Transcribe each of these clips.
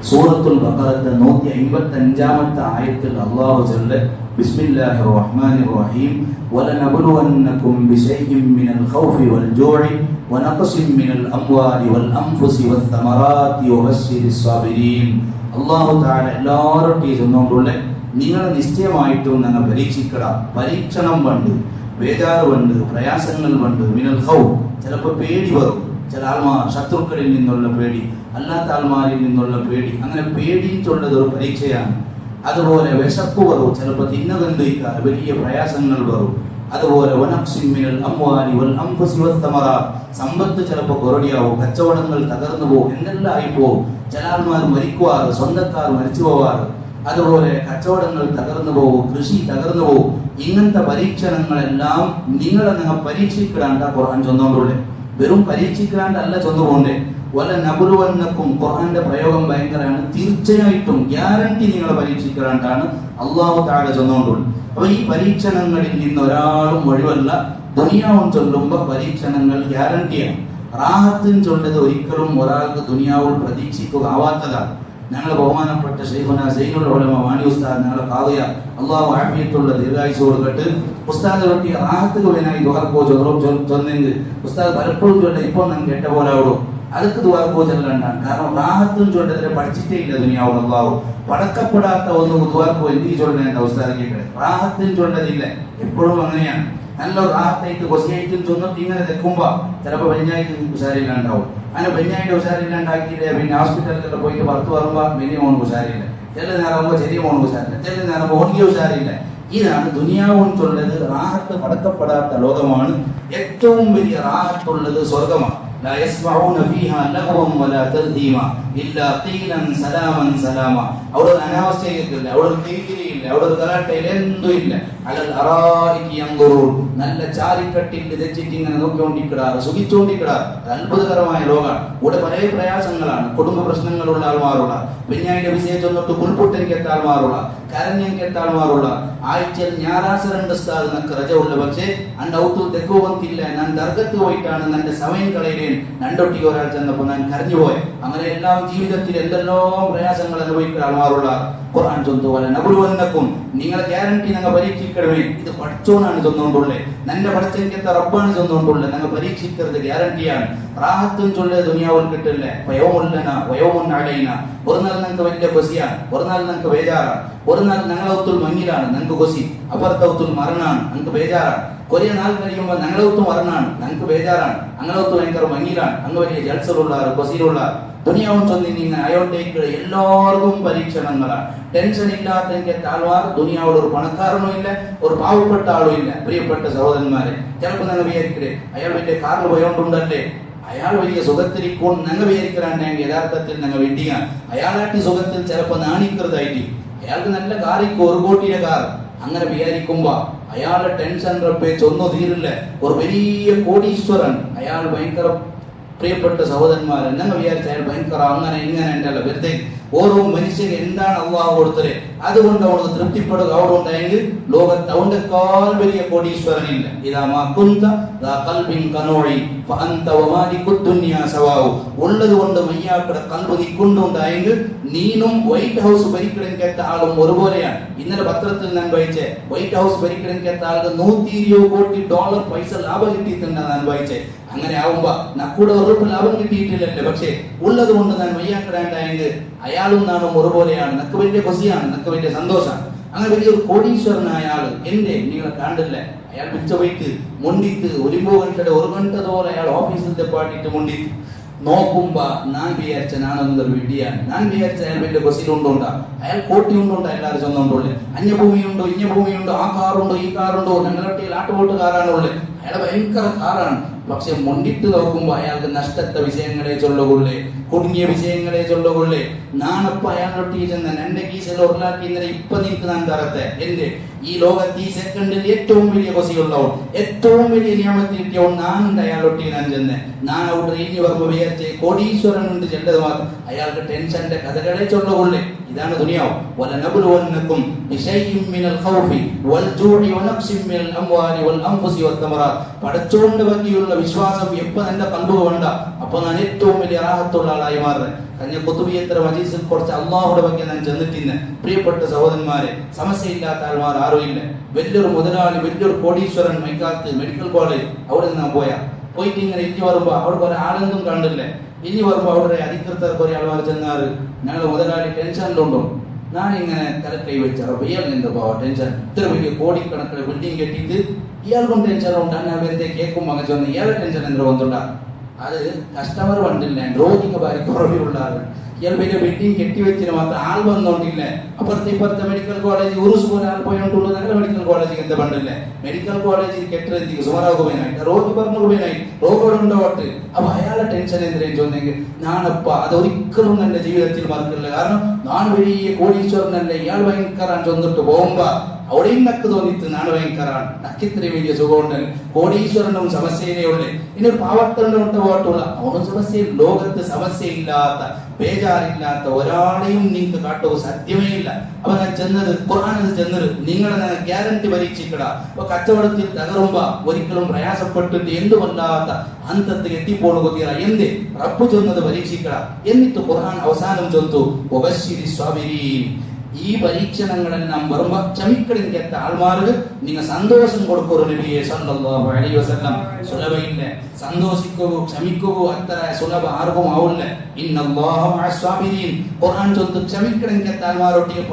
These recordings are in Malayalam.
സൂറത്തുൽ ബഖറയുടെ 155 ആയത്തിൽ അല്ലാഹു ജല്ല ബിസ്മില്ലാഹിർ റഹ്മാനിർ റഹീം വലനബ്ലുവന്നകും ബിശൈഇൻ മിനൽ ഖൗഫി വൽ ജൂഇ വനഖ്സിൻ മിനൽ അംവാലി വൽ അൻഫുസി വസ്സമറാത്തി വബശ്ശിരിസ് സാബിരീൻ. അല്ലാഹു തആല എല്ലാവരുടെയും ചെന്നുകൊണ്ടുള്ള നിങ്ങളെ നിശ്ചയമായിട്ടും ഞങ്ങൾ പരീക്ഷണം ഉണ്ട്, ബേജാറുണ്ട്, പ്രയാസങ്ങൾ ഉണ്ട്. മിനൽ ഖൗഫ് ചിലപ്പോൾ പേടി വരും, ചില ആൾമാർ ശത്രുക്കളിൽ നിന്നുള്ള പേടി, അല്ലാത്ത ആൾമാരിൽ നിന്നുള്ള പേടി, അങ്ങനെ പേടിയിട്ടുള്ളത് ഒരു പരീക്ഷയാണ്. അതുപോലെ വിശപ്പ് വരും, ചിലപ്പോൾ തിന്നതെന്തിക്കാർ വലിയ പ്രയാസങ്ങൾ വരും. അതുപോലെ വനഖ്സിൻ മിനൽ അംവാലി വൽ അൻഫുസി വസ്സമറാത്ത് സമ്പത്ത് ചിലപ്പോൾ കുറടിയാവും, കച്ചവടങ്ങൾ തകർന്നു പോകും, എന്തെല്ലാം ആയിപ്പോവും. ചില ആൾമാർ മരിക്കുവാറ്, സ്വന്തക്കാർ മരിച്ചു പോവാറ്. അതുപോലെ കച്ചവടങ്ങൾ തകർന്നു പോകും, കൃഷി തകർന്നു പോകും. ഇങ്ങനത്തെ പരീക്ഷണങ്ങളെല്ലാം നിങ്ങൾ പരീക്ഷിക്കാണ്ട ഖുർആൻ ചൊന്നുകൊണ്ടുള്ളേ, വെറും പരീക്ഷിക്കാണ്ടല്ല ചൊന്നുകൊണ്ടേ. വല നബ്ലുവന്നക്കും ഖുർആന്റെ പ്രയോഗം ഭയങ്കരമാണ്. തീർച്ചയായിട്ടും ഗ്യാരണ്ടി നിങ്ങളെ പരീക്ഷിക്കാണ്ടാണ് അല്ലാഹു തആല ചൊന്നുകൊണ്ടുള്ളത്. അപ്പൊ ഈ പരീക്ഷണങ്ങളിൽ നിന്ന് ഒരാളും ഒഴിവല്ല. ദുനിയാവും ചൊല്ലുമ്പോൾ പരീക്ഷണങ്ങൾ ഗ്യാരണ്ടിയാണ്. റാഹത്തും ചൊല്ലത് ഒരിക്കലും ഒരാൾക്ക് ദുനിയാവിൽ പ്രതീക്ഷിക്കുക ആവാത്തതാണ്. ഞങ്ങൾ ബഹുമാനപ്പെട്ട ശൈഖുന സൈനുൽ ഉലമ വാണി ഉസ്താദ് ഞങ്ങളെ കാദിയ അല്ലാഹു ആഫിയത്തുള്ള ദീർഘായുസ്സ് കൊടുക്കട്ടെ. ഉസ്താദ് പറ്റിയ റാഹത്തുക്ക് വേനായി ദുആക്കോ ചൊന്നെങ്കിൽ ഉസ്താദ് പലപ്പോഴും ചൊല്ല ഇപ്പോൾ ഞാൻ കേട്ട പോലെ ആവിടും അതൊക്കെ ദുആക്കോ ചൊല്ലണ്ടാണ്. കാരണം റാഹത്തും ചൊല്ലതിനെ പഠിച്ചിട്ടേ ഇല്ല ദുനിയാവുൽ. അല്ലാഹു പടക്കപ്പെടാത്ത ഒന്ന് ദുആക്കോ എനിക്ക് ചൊല്ലേണ്ട ഉസ്താദ് കേട്ടെ. റാഹത്തും ചൊല്ലതില്ല, എപ്പോഴും അങ്ങനെയാണ്. നല്ല റാഹത്തായിട്ട് കൊസിയായിട്ടും ചൊന്നിട്ട് ഇങ്ങനെ നിൽക്കുമ്പോ ചിലപ്പോൾ വെഞ്ഞായിട്ട് ഉഷാരില്ലാണ്ടാവും. അങ്ങനെ വെഞ്ഞായിട്ട് ഉഷാരില്ലാണ്ടാക്കിയില്ലേ പിന്നെ ഹോസ്പിറ്റലിലൊക്കെ പോയിട്ട് പുറത്ത് വരുമ്പോ വലിയ മോൻ ഉഷാരില്ല, ചില നേരമാകുമ്പോ ചെറിയ മോൻ ഉഷാരില്ല, ചില നേരം ഓണിയ ഉഷാരില്ല. ഇതാണ് ദുനിയാവും ചൊല്ലത്. റാഹത്ത് പടക്കപ്പെടാത്ത ലോകമാണ്. ഏറ്റവും വലിയ റാഹത്തുള്ളത് സ്വർഗമാണ്. لا يسمعون فيها لغوا ولا تأثيما إلا قيلا سلاما سلاما. അവിടെ അനാവശ്യമില്ല, അവിടെ തീക്കിരിയില്ല, അവിടെ കലാട്ടയിൽ എന്തും ഇല്ല. അലൽ അറായികി യൻദുറൂൻ, നല്ല ചാരിക്കട്ടിൽ വെച്ചിട്ട് ഇങ്ങനെ നോക്കിക്കൊണ്ടിരിക്കാറ്, സുഖിച്ചുകൊണ്ടിരിക്കാറ്. അത്ഭുതകരമായ ലോകമാണ്. ഇവിടെ പല പ്രയാസങ്ങളാണ്. കുടുംബ പ്രശ്നങ്ങളുള്ള ആൾമാരുള്ള, പിന്നീട് വിഷയം ചെന്നിട്ട് പുൽപുട്ടരിക്കത്ത ആൾമാരുള്ള, കരഞ്ഞെത്ത ആൾമാരുള്ള. ആഴ്ചയിൽ ഞായറാഴ്ച 2 സ്ഥാനം നമുക്ക് രജ ഉള്ള, പക്ഷേ അന്റെ ഔത്തുൽ തെക്കുവത്തില്ല. ഞാൻ ദർഗത്ത് പോയിട്ടാണ് എന്റെ സമയം കളയുകയും രണ്ടൊട്ടിക്ക് ഒരാൾ ചെന്നപ്പോൾ ഞാൻ കരഞ്ഞുപോയി. അങ്ങനെ എല്ലാം ജീവിതത്തിൽ എന്തെല്ലാം പ്രയാസങ്ങൾ അനുഭവിക്കുന്ന ആൾമാരുള്ള ഖുർആൻ ചൊന്നു പോലെ നബ്ലുവന്നക്കും നിങ്ങളെ ഗ്യാരണ്ടി ഞങ്ങൾ പരീക്ഷിക്കണമേ. ഇത് പഠിച്ചോനാണ് ചൊന്നുകൊണ്ടുള്ളത്, നിന്റെ പഠിച്ചെനിക്കത്തെ റബ്ബാണ് ചൊന്നുകൊണ്ടുള്ളത്. ഞങ്ങൾ പരീക്ഷിക്കുന്നത് ഗ്യാരണ്ടിയാണ്. റാഹത്തും ചൊല്ലേ ദുനിയാവിൽ കിട്ടില്ല. വയോമുല്ലന വയോമുൻ അലൈന. ഒരു നാൾ ഞങ്ങൾക്ക് വലിയ കൊസിയാണ്, ഒരു നാൾ ഞങ്ങൾക്ക് ബേജാറാണ്. ഒരു നാൾ ഞങ്ങളൗത്തുൽ മങ്ങിലാണ്, ഞങ്ങൾക്ക് കൊസി. അപ്പുറത്തൗത്തുൽ മരണാണ്, ഞങ്ങൾക്ക് ബേജാറാണ്. കുറേ നാൾ കഴിയുമ്പോൾ ഞങ്ങളൗത്ത് മരണാണ്, ഞങ്ങൾക്ക് ബേജാറാണ്. ഞങ്ങളൗത്ത് ഭയങ്കര മങ്ങിലാണ്, അങ്ങ് വലിയ ജൽസലുള്ള കൊസിയിലുള്ള. ദുനിയാവും ചൊന്നിങ്ങനെ അയോട്ടേക്ക് എല്ലാവർക്കും പരീക്ഷണങ്ങളാണ്. ടെൻഷൻ ഇല്ലാത്ത ആൾമാർ ദുനിയാவோட ഒരു പണക്കാരനും ഇല്ല, ഒരു പാവപ്പെട്ട ആളും ഇല്ല. പ്രിയപ്പെട്ട സഹോദരന്മാരെ, ചിലപ്പോൾ ഞങ്ങൾ വിചാരിക്കേ അയാൾ വലിയ കാറിൽ പോയോണ്ടുണ്ടല്ലേ, അയാൾ വലിയ സുഖത്തിരിക്കും ഞങ്ങൾ വിചാരിക്കാണ്ടെങ്കിൽ യഥാർത്ഥത്തിൽ ഞങ്ങൾ വെട്ടിയാണ്. അയാളാട്ടി സുഖത്തിൽ ചിലപ്പോൾ നാണിക്കരുതായിട്ട് അയാൾക്ക് നല്ല കാറിക്ക് 1 കോടിയുടെ കാർ. അങ്ങനെ വിചാരിക്കുമ്പോ അയാളുടെ ടെൻഷൻ ഒന്നും തീരില്ല. ഒരു വലിയ കോടീശ്വരൻ, അയാൾ ഭയങ്കര പ്രിയപ്പെട്ട സഹോദരന്മാരെ ഞങ്ങൾ വിചാരിച്ച അയാൾ ഭയങ്കര അങ്ങനെ ഇങ്ങനെ ഉണ്ടല്ല. വെറുതെ ഓരോ മനുഷ്യന് എന്താണ് അള്ളാഹു കൊടുത്തത് അതുകൊണ്ട് അവർക്ക് തൃപ്തിപ്പെടുക. അവിടെ ഉണ്ടായെങ്കിൽ ലോകത്ത് അവന്റെക്കാൾ വലിയ കോടീശ്വരനില്ല. ഉള്ളത് കൊണ്ട് മയ്യാക്കടെ കൽബ് നിക്കൊണ്ടുണ്ടായെങ്കിൽ നീനും വൈറ്റ് ഹൗസ് ഭരിക്കണമെങ്കിൽ ആളും ഒരുപോലെയാണ്. ഇന്നലെ പത്രത്തിൽ ഞാൻ വായിച്ചേ, വൈറ്റ് ഹൗസ് ഭരിക്കണമെങ്കിൽ ആൾക്ക് $120 കോടി പൈസ ലാഭം കിട്ടിയിട്ടുണ്ടെന്ന് ഞാൻ വായിച്ചേ. അങ്ങനെ ആവുമ്പോ നക്കൂടെ ഉറപ്പ് ലാഭം കിട്ടിയിട്ടില്ലല്ലേ, പക്ഷേ ഉള്ളത് കൊണ്ട് ഞാൻ മയ്യാക്കടാണ്ടായെങ്കിൽ അയാളും നാണും ഒരുപോലെയാണ്. നക്ക് വലിയ കൊസിയാണ്, നക്ക് വലിയ സന്തോഷമാണ്. അങ്ങനെ വലിയൊരു കോടീശ്വരനായ ആള് എന്റെ നിങ്ങളെ കണ്ടില്ല. അയാൾ പിച്ച പോയിട്ട് മുണ്ടിത്ത് 1 ഗണ്ടോളം അയാൾ ഓഫീസിൽ പാട്ടിട്ട് മുണ്ടിത്ത് നോക്കുമ്പോ ഞാൻ വിചാരിച്ച ഞാനൊന്നൊരു വിഡിയാണ്. ഞാൻ വിചാരിച്ച അയാൾ വലിയ കൊസിയിലുണ്ടോണ്ടാ, അയാൾ കോട്ടി ഉണ്ടോണ്ടാ എല്ലാവരും ചൊന്നുകൊണ്ടുള്ളേ. അന്യഭൂമിയുണ്ടോ ഇഞ്ഞഭൂമിയുണ്ടോ, ആ കാറുണ്ടോ ഈ കാറുണ്ടോ, ഞങ്ങളൊക്കെ ആട്ടുപോട്ടുകാരാണുള്ളേ. അയാളെ ഭയങ്കര കാറാണ്. പക്ഷെ മുണ്ടിട്ട് നോക്കുമ്പോ അയാൾക്ക് നഷ്ടത്തെ വിഷയങ്ങളെ ചൊല്ലുകൊള്ളേ, കുടുങ്ങിയ വിഷയങ്ങളെ ചൊല്ലുകൊള്ളേ. നാണപ്പ അയാളൊട്ടി ചെന്ന എന്റെ കീസിൽ ഉരുളാക്കി ഇന്നലെ ഇപ്പൊ നിനക്ക് ഞാൻ തരത്തെ. എന്റെ ഈ ലോകത്ത് ഈ സെക്കൻഡിൽ ഏറ്റവും വലിയ കൊസിയുള്ളവൻ, ഏറ്റവും വലിയ നിയമത്തിൽ കിട്ടിയവൻ നാനുണ്ട് അയാളൊട്ടി ഞാൻ ചെന്ന്. ഞാൻ അവിടെ ഇനി വരുമ്പോ വിചാരിച്ചേ കോടീശ്വരനുണ്ട് ചെല്ലത് മാത്രം. അയാൾക്ക് ടെൻഷന്റെ കഥകളെ ചൊല്ലുകൊള്ളേ. ഇതാണ് ദുനിയാവ്. വലനബ്ലുവന്നകും ബിശൈഇൻ മിനൽ ഖൗഫി വൽ ജൂഇ വനഖ്സിൻ മിനൽ അംവാലി വൽ അൻഫുസി വസ്സമറാത്ത്. പടച്ചോന്റെ ബാക്കിയുള്ള വിശ്വാസം എപ്പോൾ എന്റെ കൽബ് വേണ്ട, അപ്പൊ ഞാൻ ഏറ്റവും വലിയ റാഹത്തുള്ള ആളായി മാറുന്നത്. കഴിഞ്ഞ കുത്തുബിയത്ര മജീസിൽ കുറച്ച് അള്ളാഹുടെ ಬಗ್ಗೆ ഞാൻ ചെന്നിട്ടിന്ന്. പ്രിയപ്പെട്ട സഹോദരന്മാരെ, സമസ്യയില്ലാത്ത ആൾമാർ ആരും ഇല്ല. വലിയൊരു മുതലാളി, വലിയൊരു കോടീശ്വരൻ മൈക്കാത്ത് മെഡിക്കൽ കോളേജ് അവിടെ നിന്ന് പോയിട്ട് ഇങ്ങനെ ഇനി വരുമ്പോ അവിടെ കുറെ ആളൊന്നും കണ്ടില്ലേ. ഇനി വരുമ്പോ അവിടെ അധികൃതർ കുറെ ആൾമാർ ചെന്നാറ് ഞങ്ങൾ മുതലാളി ടെൻഷനിലുണ്ടോ. ഞാനിങ്ങനെ തലക്കൈ വെച്ചപ്പോ ഇയാൾ എന്താ ടെൻഷൻ, ഇത്ര വലിയ കോടിക്കണക്കിന് ബിൽഡിംഗ് കെട്ടിയിട്ട് ഇയാൾക്കും ടെൻഷൻ ഉണ്ടാകും. ഞാൻ വെറുതെ കേൾക്കും അങ്ങനെ ചെന്ന് ഇയാളെ ടെൻഷൻ എന്താ വന്നിട്ടുണ്ടാ. അത് കസ്റ്റമർ വണ്ടില്ല, രോഗിക്ക് ഭാര്യ കുറവുള്ള ആള്. ഇയാൾ വലിയ ബിൽഡിംഗ് കെട്ടിവെച്ചിന് മാത്രം ആൾ വന്നോണ്ടില്ല. ഇപ്പുറത്തെ മെഡിക്കൽ കോളേജ് ഉറുസ് പോലെ ആൾ പോയോണ്ടുള്ളൂ. നല്ല മെഡിക്കൽ കോളേജിൽ എന്താ പണ്ടില്ലേ, മെഡിക്കൽ കോളേജിൽ കെട്ടിടത്തി സുമാറാകുമ്പോനായിട്ട് രോഗി പറഞ്ഞുപോയി രോഗോടുണ്ടോട്ട്. അപ്പൊ അയാളെ ടെൻഷൻ എന്തിനാ ചോദിച്ചെങ്കിൽ ഞാനപ്പ അതൊരിക്കലും എന്റെ ജീവിതത്തിൽ മറക്കില്ല. കാരണം ഞാൻ വലിയ കോടീശ്വരനല്ലേ, ഇയാൾ ഭയങ്കര ചെന്നിട്ട് പോകുമ്പോ അവിടെയും നക്ക് തോന്നിത്ത് നാണ് ഭയങ്കരാണ്. നക്കിത്രയും വലിയ സുഖമുണ്ടല്ലോ. കോടീശ്വരനും സമസ്യയിലുള്ളേ. ഇനി പാവത്തണ്ട് പോയിട്ടുള്ള അവനും സമസ്യ. ലോകത്ത് സമസ്യയില്ലാത്ത ബേജാറില്ലാത്ത ഒരാളെയും നിങ്ങൾക്ക് കാട്ടുക സാധ്യമേ ഇല്ല. അപ്പൊ ഞാൻ ചെന്നത് ഖുർആനിൽ ചെന്നത് നിങ്ങളെ ഗ്യാരണ്ടി പരീക്ഷിക്കടാ. അപ്പൊ കച്ചവടത്തിൽ തകരുമ്പോ ഒരിക്കലും പ്രയാസപ്പെട്ടിട്ട് എന്തുമല്ലാത്ത അന്തത്തിൽ എത്തിപ്പോണു തീര എന്ത് റബ്ബ് ചെന്നത് പരീക്ഷിക്കടാ. എന്നിട്ട് ഖുർആൻ അവസാനം ചൊന്നു വബശ്ശിരി സ്വാബിരീൻ. ഈ പരീക്ഷണങ്ങളെല്ലാം വരുമ്പോ ക്ഷമിക്കലിൻകെത്ത ആൾമാർക്ക് നിങ്ങൾ സന്തോഷം കൊടുക്കൊരു നബിയെ സല്ലല്ലാഹു അലൈഹി വസല്ലം. സുലഭയില്ല, സന്തോഷിക്കൂ, ക്ഷമിക്കൂ, അത്ര സുലഭ ആർക്കും ആവില്ല. ഇന്നല്ലാഹ മഅസ്സാബിരീൻ. ഖുർആൻ ചൊല്ല് ക്ഷമിക്കലിൻകെത്ത ആൾമാരൊട്ടിಗೆ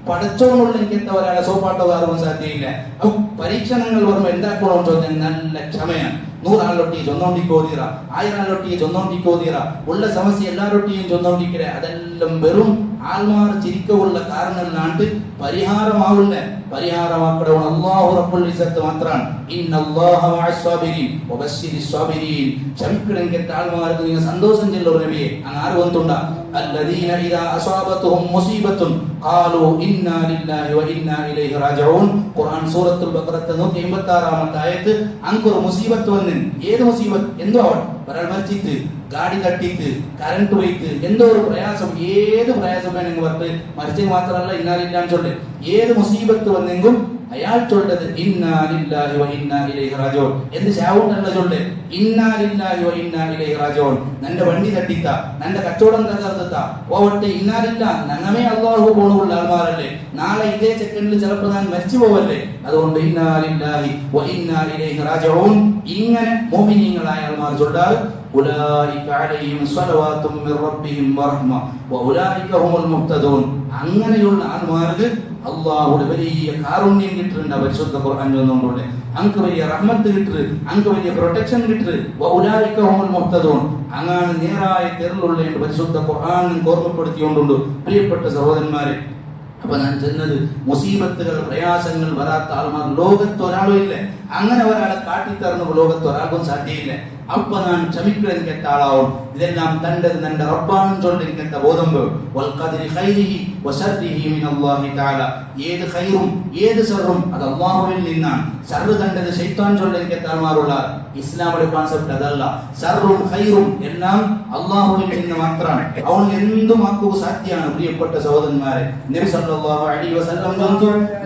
പടച്ചോനുള്ളിൻകെത്ത ഒരാളെ സോപ്പാട്ടുകാർക്കും സാധ്യയില്ല. അപ്പൊ പരീക്ഷണങ്ങൾ വരുമ്പോ എന്താക്കണമെന്ന് ചോദിച്ചാൽ നല്ല ക്ഷമയാണ്. 100 ആളൊട്ടിയെ ചൊന്നോണ്ടിക്കോതീറ, 1000 ആളൊട്ടിയെ ചൊന്നോണ്ടിക്കോതീറ, ഉള്ള സമസ്യ എല്ലാരൊട്ടിയും ചൊന്നോണ്ടിക്കേ. അതെല്ലാം വെറും ആൾമാർ ചിരിക്കുള്ള കാരണമല്ലാണ്ട് പരിഹാരമാവില്ല. പരിഹാരമാക്കടവൻ അല്ലാഹു റബ്ബുൽ ഇസ്സത്ത് മാത്രമാണ്. ഇന്നല്ലാഹ മഅസ്സാബിരീൻ വബശ്ശിരി സ്വാബിരീൻ. ക്ഷമിക്കലിൻകെത്ത ആൾമാർക്ക് നിങ്ങൾ സന്തോഷം ചെല്ലുന്ന നബിയെ അങ്ങ് ആര് വന്നിട്ടുണ്ടാ. الذين إذا أصابتهم مصيبة قالوا إنا لله وإنا إليه راجعون. ഖുർആൻ സൂറത്തുൽ ബഖറത്തെ 186 ആയത്ത്. അങ്കൊരു മുസീബത്ത് വന്നു. ഏത് മുസീബത്ത് എന്തോ ആവട്ടെ, ഒരാൾ മരിച്ചിട്ട്, ഗാഡി തട്ടിയിട്ട്, കറണ്ട് പോയിട്ട്, എന്തോ ഒരു പ്രയാസം, ഏത് പ്രയാസം വേണമെങ്കിൽ പറഞ്ഞ് മരിച്ചത് മാത്രമല്ല ഇന്നാലില്ലാന്ന് ചൊല്ല്. ഏത് മുസീബത്ത് വന്നെങ്കിലും അയാൾ ചൊല്ലത് ഇന്നാ ലില്ലാഹി വ ഇന്നാ ഇലൈഹി റാജിഊൻ. എന്ത് ശാവുണ്ടല്ല ചൊല്ല്, ഇന്നാ ലില്ലാഹി വ ഇന്നാ ഇലൈഹി റാജിഊൻ. നന്റെ വണ്ടി തട്ടിത്ത, നന്റെ കച്ചവടം തകർത്ത പോവട്ടെ, ഇന്നാ ലില്ലാഹ് നങ്ങമേ അല്ലാഹു പോണുള്ള ആൾമാരല്ലേ. നാളെ ഇതേ സെക്കൻഡിൽ ചിലപ്പോൾ ഞാൻ മരിച്ചു പോവല്ലേ. അതുകൊണ്ട് ഇന്നാ ലില്ലാഹി വ ഇന്നാ ഇലൈഹി റാജിഊൻ. ഇങ്ങനെ മുഅ്മിനീങ്ങളായ ആൾമാർ ചൊല്ലാൽ ഉലൈക അലൈഹിം സ്വലവാത്തും മിർ റബ്ബിഹിം വറഹ്മ വഉലൈക ഹുമുൽ മുഹ്തദൂൻ. അങ്ങനെയുള്ള ആൾമാർക്ക് അല്ലാഹുവിന്റെ വലിയ കാരുണ്യം കിട്ടുന്നുണ്ട്. പരിശുദ്ധ ഖുർആൻ ചൊല്ലുന്നതുകൊണ്ട് അങ്ക് വലിയ റഹ്മത്ത് കിട്ടു, അങ്ക് വലിയ പ്രൊട്ടക്ഷൻ കിട്ടു. വഉലൈക ഹുമുൽ മുഹ്തദൂൻ. അങ്ങനെ നേരായ തെരലുള്ള പരിശുദ്ധ ഖുർആൻ ഓർമ്മപ്പെടുത്തിക്കൊണ്ടുണ്ട്. പ്രിയപ്പെട്ട സഹോദരന്മാരെ, അപ്പൊ ഞാൻ ചെന്നത് മുസീബത്തുകൾ, പ്രയാസങ്ങൾ വരാത്ത ആൾമാർ ലോകത്ത് ഒരാളും ഇല്ല. അങ്ങനെ ഒരാളെ കാട്ടിത്തറന്നു ലോകത്ത് ഒരാൾക്കും സാധ്യയില്ല. അപ്പൊ ഞാൻ ക്ഷമിക്കലിൻകെട്ട ആളാവും. ഇതെല്ലാം തന്റെ റബ്ബാണെന്ന് ചൊല്ലിൻകെട്ട ബോധം തആല. ഏത് ഖൈറും ഏത് ശർറും അത് അല്ലാഹുവിൽ നിന്നാണ്. ശർറ് തണ്ടത് ശൈത്താൻ ചൊല്ലിൻകെട്ട ആൾമാരുള്ള ഇസ്ലാമിന്റെ കോൺസെപ്റ്റ് അതല്ല. ശർറും ഖൈറും എല്ലാം അല്ലാഹുവിൽ നിന്ന് മാത്രമാണ്. അവൻ എന്തും ആക്കുക സാധ്യമാണ്. പ്രിയപ്പെട്ട സഹോദരന്മാരെ, നബി സല്ലല്ലാഹു അലൈഹി വസല്ലം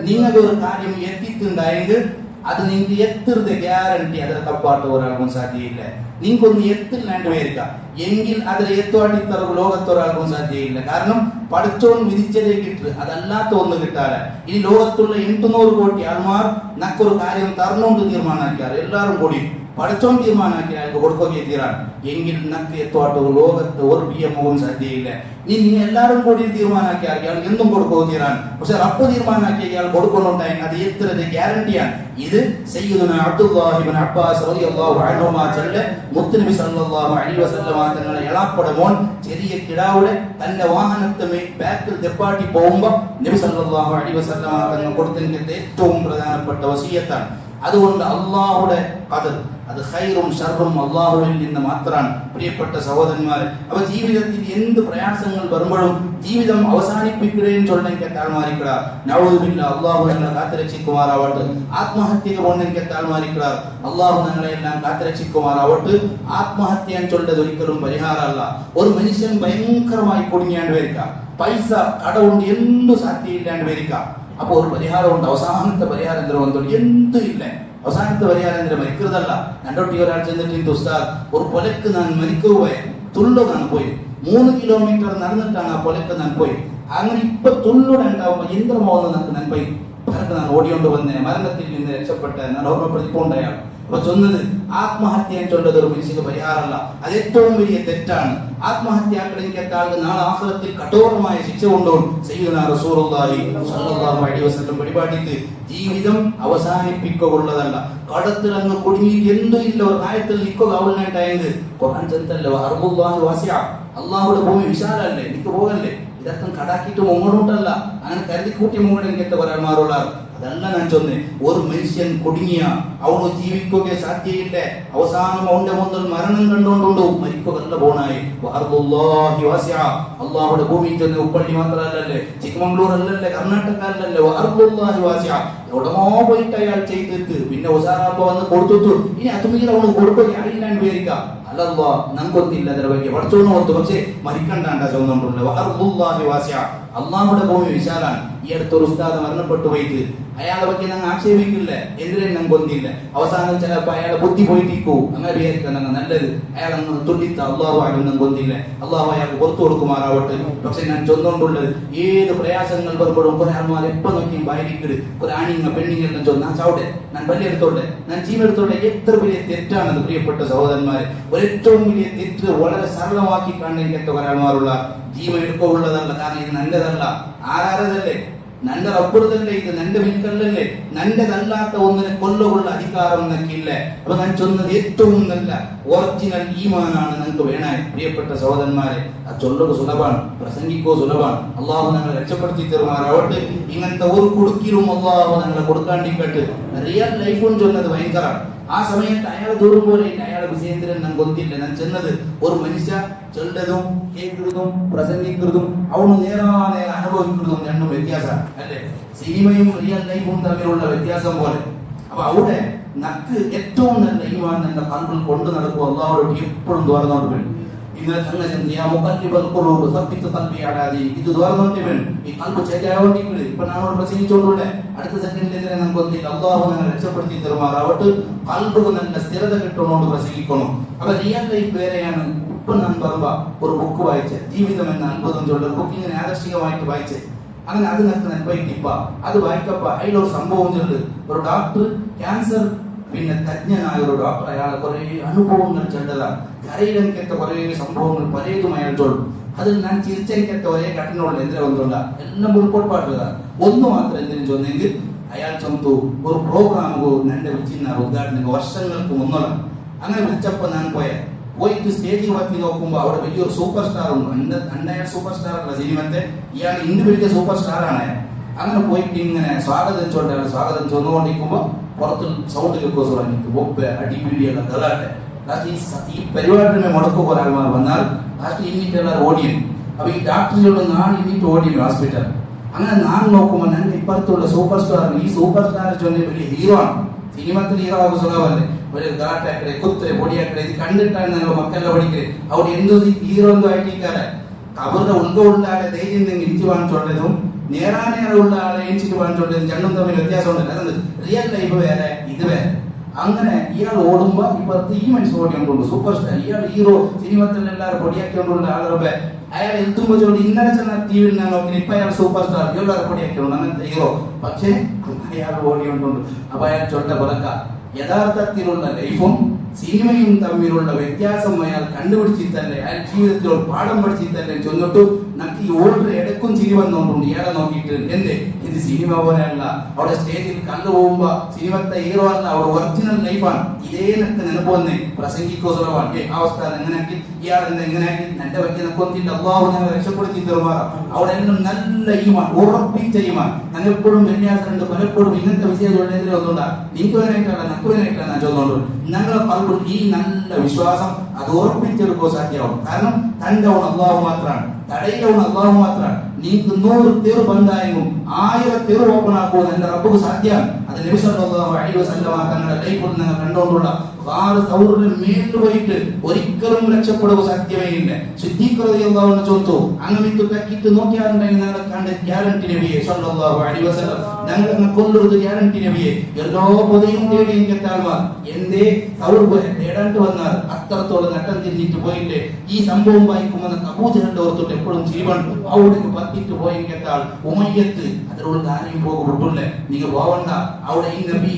നിങ്ങൾക്ക് ഒരു കാര്യം എത്തിയിട്ടുണ്ടായെങ്കിൽ അത് നിങ്ങൾക്ക് എത്തിരുത് ഗ്യാരണ്ടി. അതിൽ തപ്പാട്ട് ഒരാൾക്കും സാധ്യയില്ല. നിങ്ങൾക്കൊന്ന് എത്തില്ലാണ്ട് വരിക എങ്കിൽ അതിൽ എത്തുവാട്ടിത്തറവ് ലോകത്തൊരാൾക്കും സാധ്യയില്ല. കാരണം പഠിച്ചോൺ വിധിച്ചതേ കിട്ടു, അതല്ലാത്ത ഒന്ന് കിട്ടാറ്. ഇനി ലോകത്തുള്ള 800 കോടി ആൾമാർ നക്കൊരു കാര്യം തറന്നുകൊണ്ട് തീരുമാനാക്കിയാറ്. എല്ലാവരും കൂടി പഠിച്ചോൺ തീരുമാനാക്കി അയാൾക്ക് കൊടുക്കുകയും തീരാണ്. എങ്കിൽ നക്ക് എത്തുവാട്ട് ലോകത്ത് ഒരു പിഎമ്മും സാധ്യയില്ല. ഇനി നിങ്ങൾ എല്ലാവരും കൂടി തീരുമാനാക്കിയാൽ ഇയാൾ എന്തും കൊടുക്കുകയും തീരാണ്. പക്ഷെ റബ്ബ് തീരുമാനാക്കി ഇയാൾ കൊടുക്കുന്നുണ്ടായി അത് എത്തുന്നത് ഗ്യാരണ്ടിയാണ്. ഇത് സയ്യിദുനാ അബ്ദുല്ലാഹി ഇബ്നു അബ്ബാസ് റളിയല്ലാഹു അൻഹുമാ ചൊല്ലെ മുത്തുനബി സല്ലല്ലാഹു അലൈഹി വസല്ലം തങ്ങളെ എളാപ്പട മോൻ ചെറിയ കിടാവുടെ തന്റെ വാഹനത്തെ ബാക്കിൽ തെപ്പാട്ടി പോകുമ്പോ നബി സല്ലല്ലാഹു അലൈഹി വസല്ലം തങ്ങൾ കൊടുത്തതിന്റെ ഏറ്റവും പ്രധാനപ്പെട്ട വസിയത്താണ്. അതുകൊണ്ട് അല്ലാഹുവിന്റെ ഖദർ അത് ഖൈറും ശർറും അല്ലാഹുവിൽ നിന്ന് മാത്രമാണ്. പ്രിയപ്പെട്ട സഹോദരന്മാരെ, അപ്പൊ ജീവിതത്തിൽ എന്ത് പ്രയാസങ്ങൾ വരുമ്പോഴും ജീവിതം അവസാനിപ്പിക്കുകയും ചൊല്ലിക്ക താഴ്മാരിക്കട നഊദുബില്ല. അല്ലാഹു ഞങ്ങളെ കാത്തുരക്ഷിക്കുമാറാവട്ടെ. ആത്മഹത്യക്ക് പോകണമെങ്കിൽ താഴ്മാരിക്കട അല്ലാഹു ഞങ്ങളെല്ലാം കാത്തുരക്ഷിക്കുമാറാവട്ടെ. ആത്മഹത്യ ചൊല്ലത് ഒരിക്കലും പരിഹാരമല്ല. ഒരു മനുഷ്യൻ ഭയങ്കരമായി കുടുങ്ങിയാണ്ട് വരിക, പൈസ കടവുണ്ട്, എന്തു സാധ്യയില്ലാണ്ട് വരിക. അപ്പൊ ഒരു പരിഹാരമുണ്ട്. അവസാനത്തെ പരിഹാരം എന്തിനും എന്തും ഇല്ല. അവസാനത്തെ പരിഹാരം എന്തിനും മരിക്കുന്നതല്ല. രണ്ടോട്ടി ഒരാൾ ചെന്നിട്ട് ഉസ്താദ് ഒരു കൊലക്ക് ഞാൻ മരിക്കുപോയെ തുള്ളു ഞാൻ പോയി 3 കിലോമീറ്റർ നടന്നിട്ടാണ് ആ കൊലക്ക് ഞാൻ പോയി. അങ്ങനെ ഇപ്പൊ തുള്ളുടെ ഉണ്ടാവുമ്പോ യന്ത്രമാവുന്ന ഞാൻ പോയി പലർക്ക് ഞാൻ ഓടിയോണ്ട് വന്നേ മരണത്തിൽ നിന്ന് രക്ഷപ്പെട്ട ഞാൻ ഓർമ്മപ്പെടുത്തിക്കൊണ്ടയാൾ. അപ്പൊ ചൊന്നത് ആത്മഹത്യ ചൊല്ലത് ഒരു മനുഷ്യക്ക് പരിഹാരമല്ല, അത് ഏറ്റവും വലിയ തെറ്റാണ്. ആത്മഹത്യാക്കളെങ്കിൽ നാളെ ആഖിറത്തിൽ കഠോരമായ ശിക്ഷ കൊണ്ടുപോകും. സയ്യിദുനാ റസൂലുള്ളാഹി സ്വല്ലല്ലാഹു അലൈഹി വസല്ലം പരിപാടിക്ക് ജീവിതം അവസാനിപ്പിക്കുകയുള്ളതല്ല. കടത്തിലങ്ങ് കുടുങ്ങിയിട്ട് എന്തും ഇല്ല ഒരു കാര്യത്തിൽ നിൽക്കുക അവളിനായിട്ടായത് ഖുർആൻ ചെന്തല്ലോ അർദുല്ലാഹി വാസിഅ, അല്ലാഹുവിന്റെ ഭൂമി വിശാലല്ലേ, നിക്ക് പോകല്ലേ, ഇതൊക്കെ കടാക്കിയിട്ട് മുങ്ങോട്ടല്ല അങ്ങനെ കരുതി കൂട്ടി മുങ്ങോട്ടെങ്കിൽ ഒരാൾമാരുള്ള അതല്ല ഞാൻ ചൊന്നേ. ഒരു മനുഷ്യൻ കുടുങ്ങിയ അവന് ജീവിക്കുക സാധ്യയില്ല, അവസാനം അവന്റെ മുന്നിൽ മരണം കണ്ടുകൊണ്ടുണ്ടോ മരിക്കുകല്ല പോണായി. അള്ളാഹുടെ ഭൂമി ചെന്ന് ഉപ്പള്ളി മാത്രമല്ലല്ലേ, ചിക്കമംഗ്ലൂർ അല്ലല്ലേ, കർണാടക അല്ലല്ലേ, എവിടമോ പോയിട്ട് അയാൾ ചെയ്തിട്ട് പിന്നെ ഉസാറാപ്പ വന്ന് കൊടുത്തു. ഇനി അതുമീൽ അവന് കൊടുക്കുക അറിയില്ലാണ്ട് വിചാരിക്കാം. അല്ലല്ലോ നമുക്കൊത്തില്ല അതിനെ പറ്റി പഠിച്ചോന്ന് ഓർത്തു, പക്ഷേ മരിക്കണ്ടാണ്ട ചോന്നുണ്ടല്ലോ. അള്ളാഹുടെ ഭൂമി വിശാലാണ്. ഈ അടുത്തൊരു ഉസ്താദ് മരണപ്പെട്ടു പോയിട്ട് അയാളെ പറ്റി ഞങ്ങൾ ആക്ഷേപിക്കില്ല, എന്തിനും ഞങ്ങൾ കൊന്നില്ല. അവസാനം ചിലപ്പോ അയാളെ ബുദ്ധി പോയിട്ടിക്കൂ അങ്ങനെ വിചാരിക്കാൻ ഞങ്ങൾ നല്ലത്. അയാളങ്ങ് തുള്ളിത്ത അള്ളാഹു ആരും കൊന്നില്ല, അള്ളാഹു അയാൾക്ക് പുറത്തു കൊടുക്കുമാറാവട്ടെ. പക്ഷെ ഞാൻ ചൊന്നുകൊണ്ടുള്ളത് ഏത് പ്രയാസങ്ങൾ വരുമ്പോഴും കുറെ ആൾമാർ എപ്പോ നോക്കിയും വായിരിക്കരുത്. കുറെ ആണിങ്ങ പെണ്ണിങ്ങെല്ലാം ചൊന്നാ ചാവട്ടെ, ഞാൻ ബലിയെടുത്തോട്ടെ, ഞാൻ ജീവെടുത്തോട്ടെ. എത്ര വലിയ തെറ്റാണത് പ്രിയപ്പെട്ട സഹോദരന്മാരെ. ഒരേറ്റവും വലിയ തെറ്റ് വളരെ സരളമാക്കി കാണേണ്ട കുറെ ആൾമാരുള്ള ജീവൻ എടുക്കുള്ളതല്ല. കാരണം ഇത് നല്ലതല്ല, ആരാരതല്ലേ, നന്റെ റബ്ബുറതല്ലേ, ഇത് നന്റെ വിൽക്കല്ലല്ലേ, നന്റെതല്ലാത്ത ഒന്നിനെ കൊല്ലുള്ള അധികാരം നിനക്കില്ല. അപ്പൊ ഞാൻ ചൊന്നത് ഏറ്റവും നല്ല ഒറിജിനൽ ഈമാനാണ് നിങ്ങൾക്ക് വേണേ പ്രിയപ്പെട്ട സഹോദരന്മാരെ. ആ ചൊല്ലുക സുലഭാണ്, പ്രസംഗിക്കോ സുലഭാണ്. അള്ളാഹു ഞങ്ങളെ രക്ഷപ്പെടുത്തി തരുമാറാവട്ടെ. ഇങ്ങനത്തെ ഒരു കുടുക്കിലും അള്ളാഹു ഞങ്ങളെ കൊടുക്കാണ്ടിക്കട്ട്. റിയൽ ലൈഫും ചൊന്നത് ഭയങ്കരമാണ്. ആ സമയത്ത് അയാളെ ദൂരം പോലെ അയാളെ വിജയേന്ദ്രൻ ഞാൻ കൊന്നില്ല. ഞാൻ ചെന്നത് ഒരു മനുഷ്യ ചൊല്ലതും കേൾക്കുന്നതും പ്രസംഗിക്കുന്നതും അവന് നേരെ അനുഭവിക്കുന്നതും രണ്ടും വ്യത്യാസമാണ് അല്ലേ. സിനിമയും റിയൽ ലൈഫും തമ്മിലുള്ള വ്യത്യാസം പോലെ. അപ്പൊ അവിടെ നക്ക് ഏറ്റവും നല്ല ഈമാൻ എന്ന കൽബിൽ കൊണ്ടു നടക്കുക അള്ളാഹുവോട് എപ്പോഴും തുറന്നോണ്ട് വേണം. ഇന്നലെ തന്നെ ഇത് തുറന്നോണ്ട് വേണം. ഈ കൽബ് ശരിയാവണ്ടിക്കൂടെ ഇപ്പൊ നാളോട് പ്രസംഗിച്ചോണ്ടൂടെ അടുത്ത സെക്കൻഡിൽ എന്തിനാ നമുക്ക് ഒന്നില്ല. അള്ളാഹു ഞങ്ങൾ രക്ഷപ്പെടുത്തി തരുമാറാവട്ടെ. കൽബ് നല്ല സ്ഥിരത കിട്ടുന്നോണ്ട് പ്രസംഗിക്കണം. അപ്പൊ റിയൽ ലൈഫ് വേറെയാണ്. ഇപ്പൊ ഞാൻ പറയുമ്പോ ഒരു ബുക്ക് വായിച്ചേ, ജീവിതം എന്ന അത്ഭുതം ചൊല്ല ബുക്ക് ഇങ്ങനെ ആകർഷികമായിട്ട് വായിച്ചേ. അങ്ങനെ അത് നിനക്ക് നെൽപ്പയിട്ടിപ്പ അത് വായിക്കപ്പ അതിലൊരു സംഭവം ചൊല്ല്. ഒരു ഡോക്ടർ ക്യാൻസർ പിന്നെ തജ്ഞനായ ഒരു ഡോക്ടർ അയാളെ കുറെ അനുഭവങ്ങൾ ചെല്ലതാണ്. കരയിലെനിക്കെത്ത കുറെ സംഭവങ്ങൾ പലതും അയാൾ ചൊല്ലും. അതിൽ ഞാൻ ചിരിച്ചെനിക്കെത്ത ഒരേ ഘട്ടനോട് എന്തിനാ ഒന്നുണ്ട എല്ലാം ഉൾപ്പെടുപ്പാട്ടുക. ഒന്ന് മാത്രം എന്തിനും ചൊന്നെങ്കിൽ അയാൾ ചൊന്തു ഒരു പ്രോഗ്രാം എന്റെ വിളിച്ചിരുന്ന ഉദ്ഘാടനം വർഷങ്ങൾക്ക് മുന്നോട്ട്. അങ്ങനെ വിളിച്ചപ്പോ ഞാൻ പോയിട്ട് സ്റ്റേജിൽ വക്കി നോക്കുമ്പോ അവിടെ വലിയൊരു സൂപ്പർ സ്റ്റാർ ഉണ്ട്. അയാൾ സൂപ്പർ സ്റ്റാർ അല്ല സിനിമത്തെ, ഇയാൾ ഇൻഡിവിജ്വൽ സൂപ്പർ സ്റ്റാർ ആണ്. അങ്ങനെ പോയിട്ട് ഇങ്ങനെ സ്വാഗതം ചൊല്ലാണ്. സ്വാഗതം ചൊന്നുകൊണ്ടിരിക്കുമ്പോ പുറത്ത് സൗണ്ട് കേൾക്കുക തുടങ്ങി ഒപ്പ് അടിപിടിയുള്ള ഗലാട്ടെ. ഈ പരിപാടിനെ മുടക്കുക ഒരാൾമാർ വന്നാൽ ലാസ്റ്റ് ഇന്നിട്ടുള്ള ഓടിയും. അപ്പൊ ഈ ഡോക്ടറിലുള്ള നാളെ ഇന്നിട്ട് ഓടിയും ഹോസ്പിറ്റൽ. അങ്ങനെ ഞാൻ നോക്കുമ്പോൾ ഞാൻ ഇപ്പുറത്തുള്ള സൂപ്പർ സ്റ്റാർ, ഈ സൂപ്പർ സ്റ്റാർ ചൊല്ലി വലിയ ഹീറോ ആണ്. സിനിമത്തിൽ ഹീറോ ആകും സുഖമല്ലേ, വലിയ ഗലാട്ടാക്കടെ കുത്തരെ പൊടിയാക്കടെ. ഇത് കണ്ടിട്ടാണ് ഞങ്ങൾ മക്കളെ പഠിക്കല്. അവിടെ എന്തോ ഹീറോ എന്തോ ആയിട്ടിരിക്കാറ് അവരുടെ ഉള്ള ആളെ ധൈര്യം നിങ്ങൾ ഇഞ്ചു വാങ്ങിച്ചോണ്ടതും നേരാനേറുള്ള ആളെ എണിച്ചിട്ട് വാങ്ങിച്ചോണ്ടതും രണ്ടും തമ്മിൽ വ്യത്യാസം ഉണ്ടല്ലോ. അതെന്ത് റിയൽ ലൈഫ് വേറെ ഇത് വേറെ. അങ്ങനെ ഇയാൾ ഓടുമ്പോ ഇപ്പുറത്ത് ഈ മനുഷ്യൻ ഓടിക്കൊണ്ടുണ്ട് സൂപ്പർ സ്റ്റാർ. ഇയാൾ ഹീറോ സിനിമത്തിൽ എല്ലാവരും പൊടിയാക്കിക്കൊണ്ടുള്ള ആളുടെ അയാൾ എത്തുമ്പോ ചോദിച്ചു ഇന്നലെ ചെന്ന ടി വിയിൽ ഞാൻ നോക്കി ഇപ്പൊ അയാൾ സൂപ്പർ സ്റ്റാർ എല്ലാവരും പൊടിയാക്കിയുണ്ട് അങ്ങനത്തെ ഹീറോ. പക്ഷേ അയാൾ ഓടിക്കൊണ്ടുണ്ട്. അപ്പൊ അയാൾ ചൊല്ല കൊലക്ക യഥാർത്ഥത്തിലുള്ള ലൈഫും സിനിമയും തമ്മിലുള്ള വ്യത്യാസം അയാൾ കണ്ടുപിടിച്ചിട്ടല്ലേ, അയാൾ ജീവിതത്തിൽ ഒരു പാഠം പഠിച്ചിട്ടല്ലേ ചൊന്നിട്ടു. നമുക്ക് ഈ ഓൾറെഡി ഇടക്കും ചിരി വന്നോണ്ടുണ്ട്. ഇയാളെ നോക്കിയിട്ട് എന്തേ ഇത് സിനിമ പോലെയല്ല, അവിടെ സ്റ്റേജിൽ കണ്ടു പോകുമ്പോ സിനിമത്തെ ഹീറോ അല്ല, അവിടെ ഒറിജിനൽ ലൈഫാണ്. ഇതേ നിനക്ക് നിനക്ക് വന്നേ പ്രസംഗിക്കോ സുലഭാണ്. അവസ്ഥ എങ്ങനെയാക്കി ഇയാൾ എങ്ങനെയാക്കി എന്റെ പറ്റി നിനക്കൊന്നില്ല. അള്ളാഹു ഞങ്ങൾ രക്ഷപ്പെടുത്തി തരുമാറാം. അവിടെ എല്ലാം നല്ല ഈമാൻ, ഉറപ്പിച്ച ഈമാൻ. ഞാൻ എപ്പോഴും വ്യത്യാസമുണ്ട്. പലപ്പോഴും ഇങ്ങനത്തെ വിഷയത്തിനെതിരെ ഒന്നുണ്ടാ നിങ്ങൾക്ക് വേനായിട്ടല്ല നക്ക് വേനായിട്ടല്ല ഞാൻ ചോദിച്ചോണ്ട് ഞങ്ങളെ പലപ്പോഴും ഈ നല്ല വിശ്വാസം അത് ഉറപ്പിച്ചെടുക്കോ സാധ്യമാവും. കാരണം തന്റെ അള്ളാഹു മാത്രമാണ്, തടയിലവണ് അള്ളാഹു മാത്രമാണ്. നീക്ക് 100 തെറു ബന്ധായെങ്കിലും 1000 തെറു ഓപ്പൺ ആക്കുമെന്ന് എന്റെ റബ്ബുക്ക് സാധ്യമാണ്. അത് നബി സല്ലല്ലാഹു അലൈഹി വസല്ലം തങ്ങളുടെ ലൈഫിൽ നിങ്ങൾ കണ്ടുകൊണ്ടുള്ള ഗാർ സൗറിന്റെ മേലിൽ പോയിട്ട് ഒരിക്കലും രക്ഷപ്പെടുക സാധ്യമേ ഇല്ല. സിദ്ദീഖ് റളിയല്ലാഹു അൻഹു ചോദിച്ചു, അങ്ങമിത്ത് തക്കിട്ട് നോക്കിയാറുണ്ടെങ്കിൽ ഞങ്ങളെ കണ്ട ഗ്യാരണ്ടി നബിയെ സല്ലല്ലാഹു അലൈഹി വസല്ലം, ഞങ്ങളെ കൊല്ലൊരു ഗ്യാരണ്ടി നബിയെ. എല്ലാ പൊതയും തേടിയും കെട്ടാൽമാർ എന്തേ സൗർ തേടാണ്ട് വന്നാൽ അത്രത്തോളം നട്ടം തിരിഞ്ഞിട്ട് പോയില്ലേ. ഈ സംഭവം വായിക്കുമ്പോൾ അബൂജഹലിന്റെ ഓർത്തിട്ട് എപ്പോഴും ചിരിവണ്ട് അവിടെ പത്തിട്ട് പോയി കേട്ടാൽ ഉമയ്യത്ത് അതിലുള്ള കാര്യം പോകപ്പെട്ടില്ലേ. നിങ്ങൾ പോവണ്ട അവിടെ ഈ നബി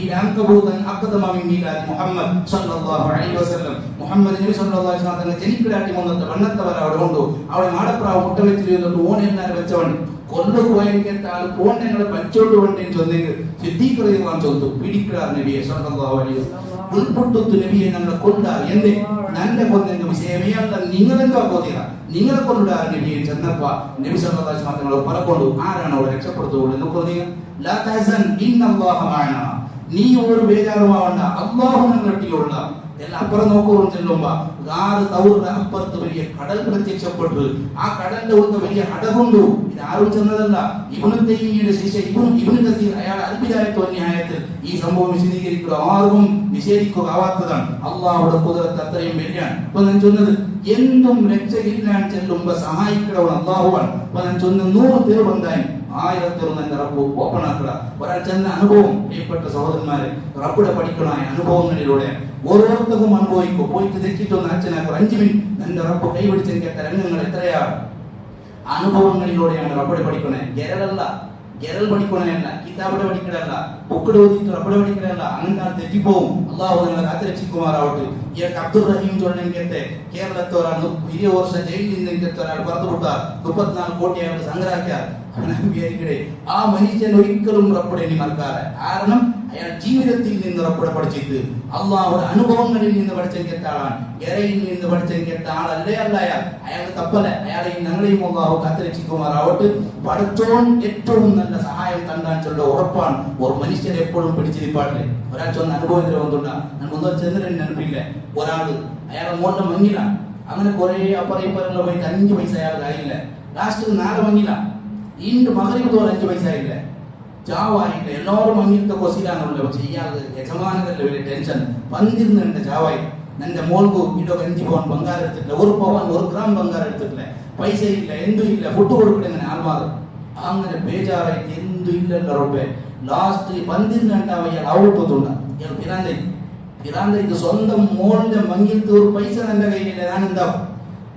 മുഹമ്മദ് സല്ലല്ലാഹു അലൈഹി വസല്ലം മുഹമ്മദ് നബി സല്ലല്ലാഹു അലൈഹി വസല്ലം തന്നെ ജനിക്കലാട്ടി വന്നിട്ട് വണ്ണത്തവർ അവിടെ കൊണ്ടു അവിടെ മാടപ്രാവ് മുട്ട വെച്ചിരുന്നിട്ട് ഓനെല്ലാരും വെച്ചവൻ കൊണ്ടുപോയി കേട്ടാൽ ഓൻ ഞങ്ങളെ പച്ചോട്ട് കൊണ്ടേന്ന് ചൊന്നെങ്കിൽ സിദ്ദീഖ് റളിയല്ലാഹു ചോദിച്ചു, പിടിക്കാർ നബിയെ സല്ലല്ലാഹു അലൈഹി വസല്ലം ഉൾപ്പെട്ടു നബിയെ ഞങ്ങളെ കൊണ്ടാർ എന്തേ നല്ല കൊന്നെങ്കിൽ വിഷയമേയല്ല, നിങ്ങളെന്തോ കൊതിയ നിങ്ങളെ കൊണ്ടാർ നബിയെ ചെന്നപ്പ നബി സല്ലല്ലാഹു അലൈഹി വസല്ലം ഞങ്ങളെ പറക്കൊണ്ടു. ആരാണ് അവിടെ രക്ഷപ്പെടുത്തുള്ളൂ എന്ന് പറഞ്ഞു. ലാ തഹസൻ ഇന്നല്ലാഹ മഅനാ, നീ ഒരു ബേജാറുമാവണ്ട, അല്ലാഹു ഞങ്ങളൊട്ടിയുള്ള. എല്ലാം അപ്പുറം നോക്കുമ്പോൾ ചെല്ലുമ്പോ അപ്പുറത്ത് വലിയ കടൽ പ്രത്യക്ഷപ്പെട്ടു. ആ കടലിന്റെ ഉള്ള വലിയ അടകുണ്ടു. ഇത് ആരും ചെന്നതല്ല, ഇബ്നു തൈമിയ്യയുടെ ശിഷ്യ ഇബ്നു കസീർ അയാൾ അൽബിദായത്തു വന്നിഹായത്തിൽ ഈ സംഭവം വിശദീകരിക്കുക ആർക്കും നിഷേധിക്കുക ആവാത്തതാണ്. അള്ളാഹുടെ കുദറത്ത് അത്രയും വലിയാണ്. ഇപ്പൊ ഞാൻ ചൊന്നത് എന്തും രക്ഷയില്ലാൻ ചെല്ലുമ്പോ സഹായിക്കണവൻ അള്ളാഹുവാണ്. ഇപ്പൊ ഞാൻ ചൊന്ന 100 പേർ വന്നായി 1000 എന്റെ റബ്ബ് ഓപ്പൺ ആക്കുക. ഒരാൾ ചെന്ന അനുഭവം പ്രിയപ്പെട്ട സഹോദരന്മാരെ റബ്ബുടെ പഠിക്കണമായ അനുഭവങ്ങളിലൂടെ ഓരോരുത്തർക്കും അനുഭവിക്കും. പോയിട്ട് തെറ്റിട്ടൊന്ന് അച്ഛനാക്കും 5 മിനിറ്റ് എന്റെ റബ്ബ് കൈപിടിച്ചെന്ന് കേട്ട രംഗങ്ങൾ എത്രയാണ്. അനുഭവങ്ങളിലൂടെയാണ് റബ്ബുടെ പഠിക്കണേ. ഗെരൽ പഠിക്കണല്ല, കിതാബിടെ പഠിക്കണല്ല, ബുക്കിടെ ഓതിട്ട് റബ്ബുടെ പഠിക്കണല്ല. അങ്ങനെ തെറ്റിപ്പോവും. അള്ളാഹു നിങ്ങളെ കാത്തിരക്ഷിക്കുമാറാവട്ടെ. ഈ അബ്ദുൾ റഹീം ചൊല്ലിനെങ്കത്തെ കേരളത്തെ ഒരാൾ 20 വർഷം ജയിലിൽ നിന്നെങ്കത്തെ ഒരാൾ പുറത്തു വിട്ടാൽ 34 കോടി അയാൾ സംഗ്രഹിക്കാൻ വിചാരിക്കട്ടെ. ആ മനുഷ്യൻ ഒരിക്കലും റബ്ബുടെ ഇനി മറക്കാതെ. കാരണം അയാൾ ജീവിതത്തിൽ നിന്ന് റബ്ബുടെ പഠിച്ചിട്ട് അള്ളാഹുടെ അനുഭവങ്ങളിൽ നിന്ന് പഠിച്ചെങ്കിട്ട ആളാണ്. ഗരയിൽ നിന്ന് പഠിച്ചെങ്കിട്ട ആളല്ലേ അല്ല അയാൾ തപ്പല്ല. അയാളെയും ഞങ്ങളെയും അള്ളാഹു കാത്തിരക്ഷിക്കുമാറാവട്ടെ. പഠിച്ചോൺ ഏറ്റവും നല്ല സഹായം കണ്ടാൻ ചൊല്ല ഉറപ്പാണ്. ഒരു മനുഷ്യരെ എപ്പോഴും പിടിച്ചിരിപ്പാട്ടില്ലേ. ഒരാൾ ചൊന്ന അനുഭവത്തിൽ വന്നിട്ടുണ്ടാ ഞാൻ ഒന്നും ചെന്നിട്ട് ನೆನಪಿല്ല. ഒരാള് അയാളെ മോളിലെ മങ്ങിലാണ്. അങ്ങനെ കുറെ അപ്പറയും പറയുന്ന പോയിട്ട് 5 പൈസ അയാൾ ആയില്ല. ലാസ്റ്റ് 4 മങ്ങില ഇണ്ട് മകരിബ് തോറും 5 പൈസ ആയില്ല. ചാവായില്ല. എല്ലാവരും മങ്ങിലത്തെ കൊസിലാണല്ലോ. പക്ഷെ ഇയാൾക്ക് യജമാനതല്ലേ വലിയ ടെൻഷൻ. 12 ചാവായി. എന്റെ മോൾക്ക് ഇടോ 5 പവൻ ബംഗാരം എടുത്തിട്ടില്ല, 1 പവൻ 1 ഗ്രാം ബംഗാരം എടുത്തിട്ടില്ല, പൈസ ഇല്ല, എന്തും ഇല്ല, ഫുഡ് കൊടുക്കണ ആൾമാർ. അങ്ങനെ ബേജാറായിട്ട് എന്തും ഇല്ലല്ലോ റബ്ബേ. ലാസ്റ്റ് 12 അയാൾ ഔട്ടുണ്ട. ഇയാൾ പിരാന്തയ്ക്ക് സ്വന്തം മോളിന്റെ മങ്ങിലത്തെ ഒരു പൈസ എന്റെ കയ്യിലില്ല. ഞാൻ എന്താവും?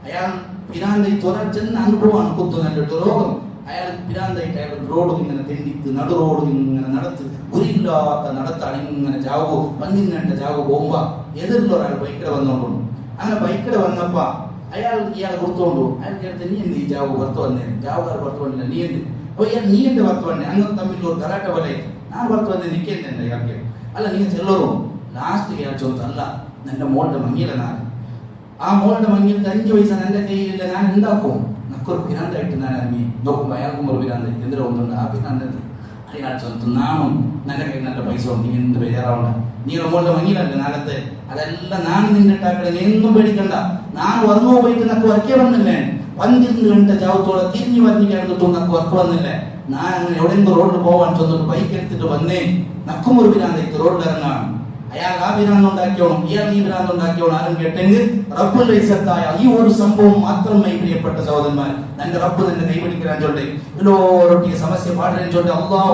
അയാൾ പിരാന്തൈ ചെന്ന അനുഭവമാണ്. കുത്തു നല്ലിട്ട് രോഗം. അയാൾ പിരാന്തായിട്ട് അയാൾ റോഡ് ഇങ്ങനെ തെണ്ടിത്ത് നടു റോഡ് ഇങ്ങനെ നടത്ത് ഗുരിയില്ലാത്ത നടത്താണ്. ഇങ്ങനെ ചാവോ 12 ചാവോ പോകുമ്പോ എതിർള്ള ഒരാൾ ബൈക്കിടെ വന്നോണ്ടു. അങ്ങനെ ബൈക്കിടെ വന്നപ്പ ഇയാൾ കൊടുത്തോണ്ടു. അയാൾ കേട്ട് നീ എന്ത് ഈ ചാവോ പുറത്ത് വന്നേ? ചാവുകാർ പുറത്ത് വന്നില്ല, നീ എന്ത്? അപ്പൊ നീ എന്റെ പുറത്ത് വന്നേ? അങ്ങനെ തമ്മിൽ ഒരു കരാട്ട പോലെ. ഞാൻ പുറത്ത് വന്നേ നിൽക്കേണ്ട ഇയാൾക്ക്. അല്ല നിങ്ങൾ ചെല്ലറും. ലാസ്റ്റ് ഇയാൾ ചോദിച്ചു, അല്ല എന്റെ മോളുടെ മങ്ങിയില്ല. ഞാൻ ആ മോളുടെ മങ്ങിയിൽ 5 പൈസ എന്റെ കയ്യിലില്ല, ഞാൻ എന്താക്കും? നക്കൊരു പിരാന്തായിട്ട് ഞാൻ ഇറങ്ങി നോക്കുമ്പോ അയാൾക്കും ഒരു പിരാന്തായിട്ട് എന്തിനാ ഒന്നുണ്ട്. ആ പിരാന്തത് അയാൾ ചോദിച്ചു, നാണും നല്ല കയ്യിൽ നല്ല പൈസ ഉണ്ട്, നീ എന്ത് ബേജാറാവണ്ട. നീ മോളുടെ മങ്ങിയിലല്ലേ നാളത്തെ അതെല്ലാം ഞാൻ നിന്നിട്ടാക്കണേ, നീ ഒന്നും പേടിക്കണ്ട. ഞാൻ വന്നു പോയിട്ട് നക്ക് വർക്കേ വന്നില്ലേ. 12 ചാവത്തോളം തിരിഞ്ഞു വന്നിട്ട് നക്ക് വർക്ക് വന്നില്ലേ. ഞാൻ അങ്ങനെ എവിടെയെങ്കിലും റോഡിൽ പോവാൻ ചെന്നിട്ട് ബൈക്ക് എടുത്തിട്ട് വന്നേ. നക്കും ഒരു പിരാന്തായിട്ട് റോഡിൽ ഇറങ്ങാൻ. അയാൾ ആ പിരാന്ത് ഉണ്ടാക്കിയോണം, ഇയാൾ ഈ പിരാന്ത് ഉണ്ടാക്കിയോണം. ആരും കേട്ടെങ്കിൽ റബ്ബുൽ ഇസ്സത്തായ ഈ ഒരു സംഭവം മാത്രമേ പ്രിയപ്പെട്ട സഹോദരന്മാർ എന്റെ റബ്ബ് തന്നെ കൈപിടിക്കാൻ ചൊല്ലേ. ഇതിലോ സമസ്യ പാടാൻ ചൊല്ലേ. അള്ളാഹു